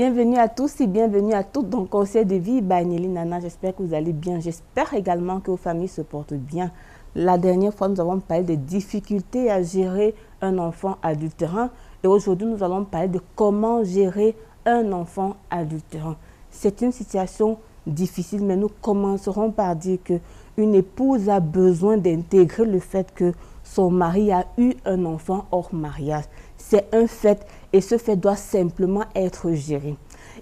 Bienvenue à tous et bienvenue à toutes dans Conseil de vie by Nelly Nana. J'espère que vous allez bien. J'espère également que vos familles se portent bien. La dernière fois, nous avons parlé des difficultés à gérer un enfant adultérant. Et aujourd'hui, nous allons parler de comment gérer un enfant adultérant. C'est une situation difficile, mais nous commencerons par dire qu'une épouse a besoin d'intégrer le fait que son mari a eu un enfant hors mariage. C'est un fait et ce fait doit simplement être géré.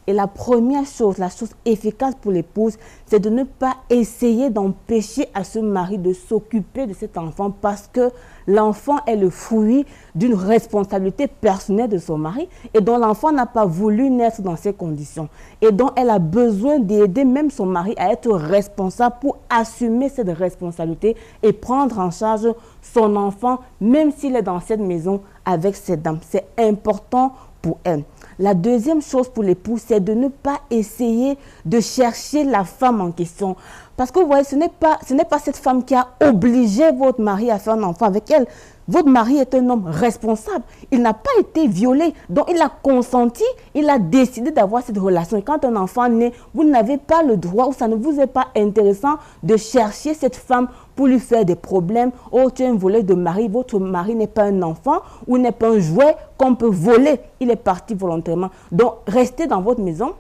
Et la première chose, la chose efficace pour l'épouse, c'est de ne pas essayer d'empêcher à ce mari de s'occuper de cet enfant parce que l'enfant est le fruit d'une responsabilité personnelle de son mari et dont l'enfant n'a pas voulu naître dans ces conditions et dont elle a besoin d'aider même son mari à être responsable pour assumer cette responsabilité et prendre en charge son enfant même s'il est dans cette maison avec cette dame. C'est important pour elle. La deuxième chose pour l'époux, c'est de ne pas essayer de chercher la femme en question. Parce que vous voyez, ce n'est pas cette femme qui a obligé votre mari à faire un enfant avec elle. Votre mari est un homme responsable. Il n'a pas été violé. Donc, il a consenti, il a décidé d'avoir cette relation. Et quand un enfant naît, vous n'avez pas le droit ou ça ne vous est pas intéressant de chercher cette femme pour lui faire des problèmes. Oh, tu es un voleur de mari. Votre mari n'est pas un enfant ou n'est pas un jouet qu'on peut voler. Il est parti volontairement. Donc, restez dans votre maison.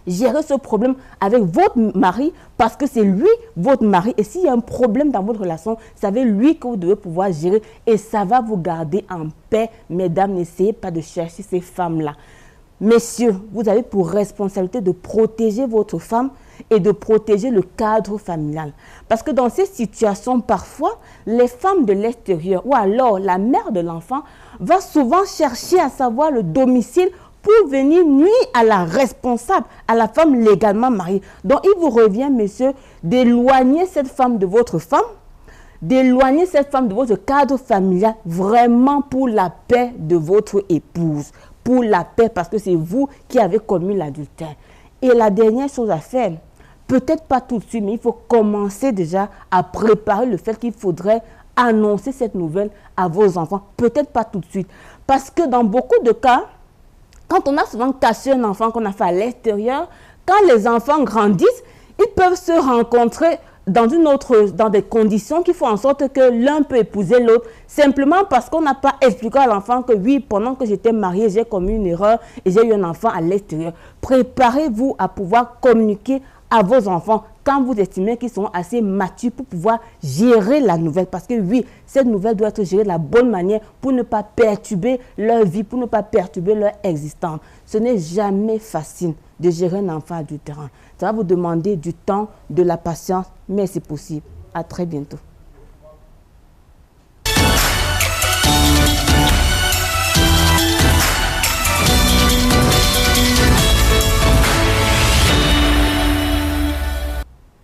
Gérez ce problème avec votre mari parce que c'est lui, votre mari. Et s'il y a un problème dans votre relation, c'est avec lui que vous devez pouvoir gérer et ça va vous garder en paix. Mesdames, n'essayez pas de chercher ces femmes-là. Messieurs, vous avez pour responsabilité de protéger votre femme et de protéger le cadre familial. Parce que dans ces situations, parfois, les femmes de l'extérieur ou alors la mère de l'enfant va souvent chercher à savoir le domicile pour venir nuire à la responsable, à la femme légalement mariée. Donc, il vous revient, messieurs, d'éloigner cette femme de votre femme, d'éloigner cette femme de votre cadre familial, vraiment pour la paix de votre épouse. Pour la paix, parce que c'est vous qui avez commis l'adultère. Et la dernière chose à faire, peut-être pas tout de suite, mais il faut commencer déjà à préparer le fait qu'il faudrait annoncer cette nouvelle à vos enfants. Peut-être pas tout de suite. Parce que dans beaucoup de cas, quand on a souvent caché un enfant qu'on a fait à l'extérieur, quand les enfants grandissent, ils peuvent se rencontrer dans des conditions qui font en sorte que l'un peut épouser l'autre, simplement parce qu'on n'a pas expliqué à l'enfant que oui, pendant que j'étais mariée, j'ai commis une erreur et j'ai eu un enfant à l'extérieur. Préparez-vous à pouvoir communiquer à vos enfants quand vous estimez qu'ils sont assez matures pour pouvoir gérer la nouvelle. Parce que oui, cette nouvelle doit être gérée de la bonne manière pour ne pas perturber leur vie, pour ne pas perturber leur existence. Ce n'est jamais facile de gérer un enfant adultérant. Ça va vous demander du temps, de la patience, mais c'est possible. À très bientôt.